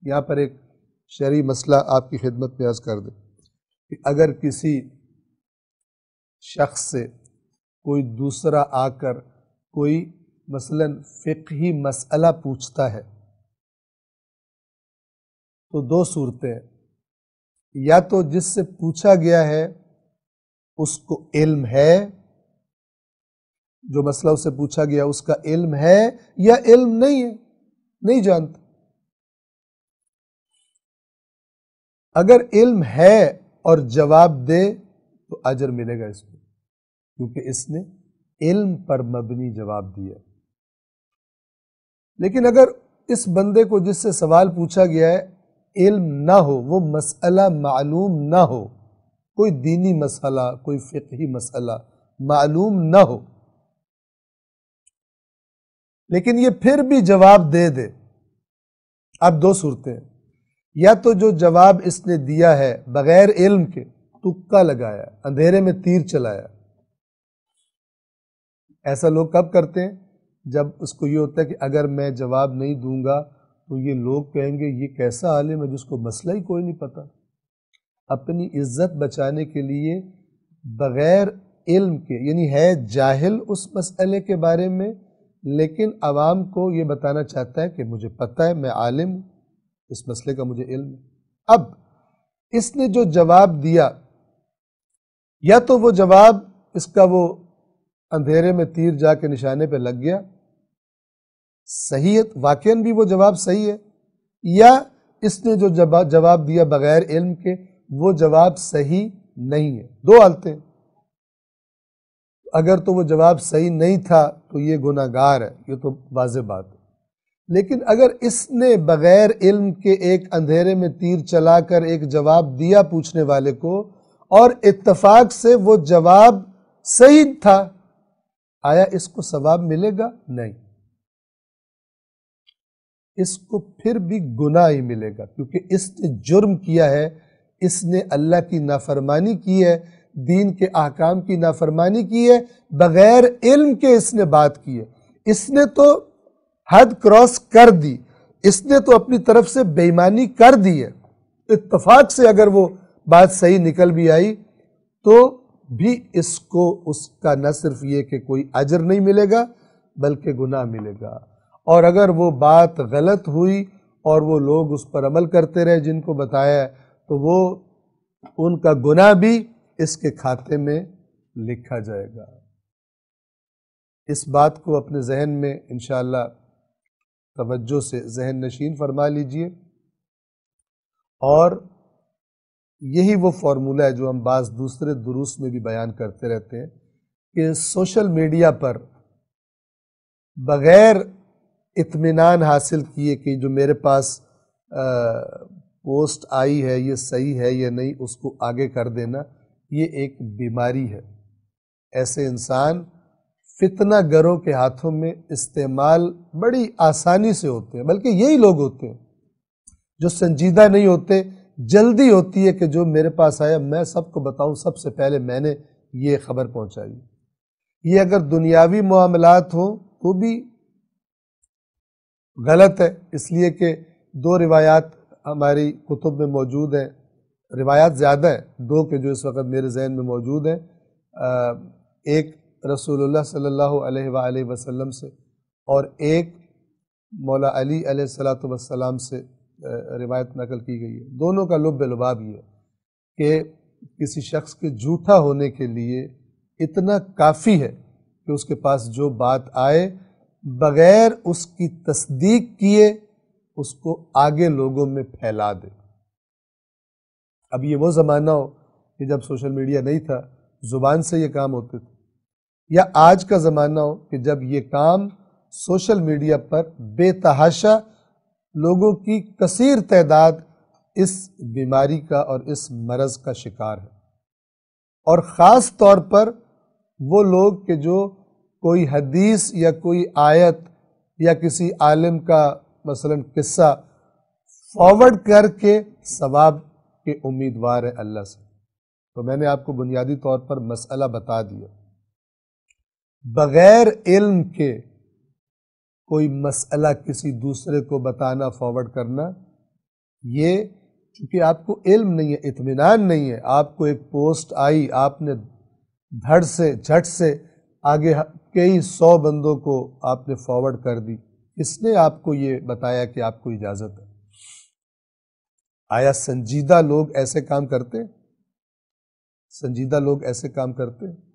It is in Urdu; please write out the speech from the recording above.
یہاں پر ایک شرعی مسئلہ آپ کی خدمت میں عرض کر دیں کہ اگر کسی شخص سے کوئی دوسرا آ کر کوئی مثلاً فقہی مسئلہ پوچھتا ہے تو دو صورتیں ہیں، یا تو جس سے پوچھا گیا ہے اس کو علم ہے، جو مسئلہ اس سے پوچھا گیا اس کا علم ہے، یا علم نہیں ہے، نہیں جانتا۔ اگر علم ہے اور جواب دے تو اجر ملے گا اس کو، کیونکہ اس نے علم پر مبنی جواب دیا۔ لیکن اگر اس بندے کو جس سے سوال پوچھا گیا ہے علم نہ ہو، وہ مسئلہ معلوم نہ ہو، کوئی دینی مسئلہ، کوئی فقہی مسئلہ معلوم نہ ہو، لیکن یہ پھر بھی جواب دے دے، اب دو صورتیں، یا تو جو جواب اس نے دیا ہے بغیر علم کے تکا لگایا، اندھیرے میں تیر چلایا۔ ایسا لوگ کب کرتے ہیں؟ جب اس کو یہ ہوتا ہے کہ اگر میں جواب نہیں دوں گا تو یہ لوگ کہیں گے یہ کیسا عالم ہے جس کو مسئلہ ہی کوئی نہیں پتا۔ اپنی عزت بچانے کے لیے بغیر علم کے، یعنی ہے جاہل اس مسئلے کے بارے میں، لیکن عوام کو یہ بتانا چاہتا ہے کہ مجھے پتہ ہے، میں عالم ہوں، اس مسئلے کا مجھے علم ہے۔ اب اس نے جو جواب دیا، یا تو وہ جواب اس کا وہ اندھیرے میں تیر جا کے نشانے پہ لگ گیا، صحیح ہے، واقعاً بھی وہ جواب صحیح ہے، یا اس نے جو جواب دیا بغیر علم کے وہ جواب صحیح نہیں ہے۔ دو حالتیں، اگر تو وہ جواب صحیح نہیں تھا تو یہ گناہ گار ہے، یہ تو واضح بات ہے۔ لیکن اگر اس نے بغیر علم کے ایک اندھیرے میں تیر چلا کر ایک جواب دیا پوچھنے والے کو، اور اتفاق سے وہ جواب صحیح تھا، آیا اس کو ثواب ملے گا؟ نہیں، اس کو پھر بھی گناہ ہی ملے گا، کیونکہ اس نے جرم کیا ہے، اس نے اللہ کی نافرمانی کی ہے، دین کے احکام کی نافرمانی کی ہے، بغیر علم کے اس نے بات کی ہے، اس نے تو حد کراس کر دی، اس نے تو اپنی طرف سے بے ایمانی کر دی ہے۔ اتفاق سے اگر وہ بات صحیح نکل بھی آئی تو بھی اس کو اس کا نہ صرف یہ کہ کوئی اجر نہیں ملے گا بلکہ گناہ ملے گا، اور اگر وہ بات غلط ہوئی اور وہ لوگ اس پر عمل کرتے رہے جن کو بتایا تو وہ ان کا گناہ بھی اس کے کھاتے میں لکھا جائے گا۔ اس بات کو اپنے ذہن میں انشاءاللہ توجہ سے ذہن نشین فرما لیجئے، اور یہی وہ فارمولہ ہے جو ہم بعض دوسرے دروس میں بھی بیان کرتے رہتے ہیں کہ سوشل میڈیا پر بغیر اطمینان حاصل کیے کہ جو میرے پاس پوسٹ آئی ہے یہ صحیح ہے یا نہیں، اس کو آگے کر دینا، یہ ایک بیماری ہے۔ ایسے انسان فتنہ گروں کے ہاتھوں میں استعمال بڑی آسانی سے ہوتے ہیں، بلکہ یہی لوگ ہوتے ہیں جو سنجیدہ نہیں ہوتے، جلدی ہوتی ہے کہ جو میرے پاس آیا میں سب کو بتاؤں، سب سے پہلے میں نے یہ خبر پہنچائی۔ یہ اگر دنیاوی معاملات ہوں تو بھی غلط ہے، اس لیے کہ دو روایات ہماری کتب میں موجود ہیں، روایات زیادہ ہیں، دو کہ جو اس وقت میرے ذہن میں موجود ہیں۔ ایک رسول اللہ صلی اللہ علیہ وآلہ وسلم سے، اور ایک مولا علی علیہ السلام سے روایت نقل کی گئی ہے۔ دونوں کا لب لباب یہ ہے کہ کسی شخص کے جھوٹا ہونے کے لیے اتنا کافی ہے کہ اس کے پاس جو بات آئے بغیر اس کی تصدیق کیے اس کو آگے لوگوں میں پھیلا دے۔ اب یہ وہ زمانہ ہو کہ جب سوشل میڈیا نہیں تھا، زبان سے یہ کام ہوتے تھے، یا آج کا زمانہ ہو کہ جب یہ کام سوشل میڈیا پر بے تحاشا لوگوں کی کثیر تعداد اس بیماری کا اور اس مرض کا شکار ہے، اور خاص طور پر وہ لوگ کہ جو کوئی حدیث یا کوئی آیت یا کسی عالم کا مثلا قصہ فارورڈ کر کے ثواب کے امیدوار ہیں اللہ سے۔ تو میں نے آپ کو بنیادی طور پر مسئلہ بتا دیا، بغیر علم کے کوئی مسئلہ کسی دوسرے کو بتانا، فارورڈ کرنا، یہ چونکہ آپ کو علم نہیں ہے، اطمینان نہیں ہے، آپ کو ایک پوسٹ آئی، آپ نے دھڑ سے جھٹ سے آگے کئی 100 بندوں کو آپ نے فارورڈ کر دی، کس نے آپ کو یہ بتایا کہ آپ کو اجازت ہے؟ آیا سنجیدہ لوگ ایسے کام کرتے؟ سنجیدہ لوگ ایسے کام کرتے؟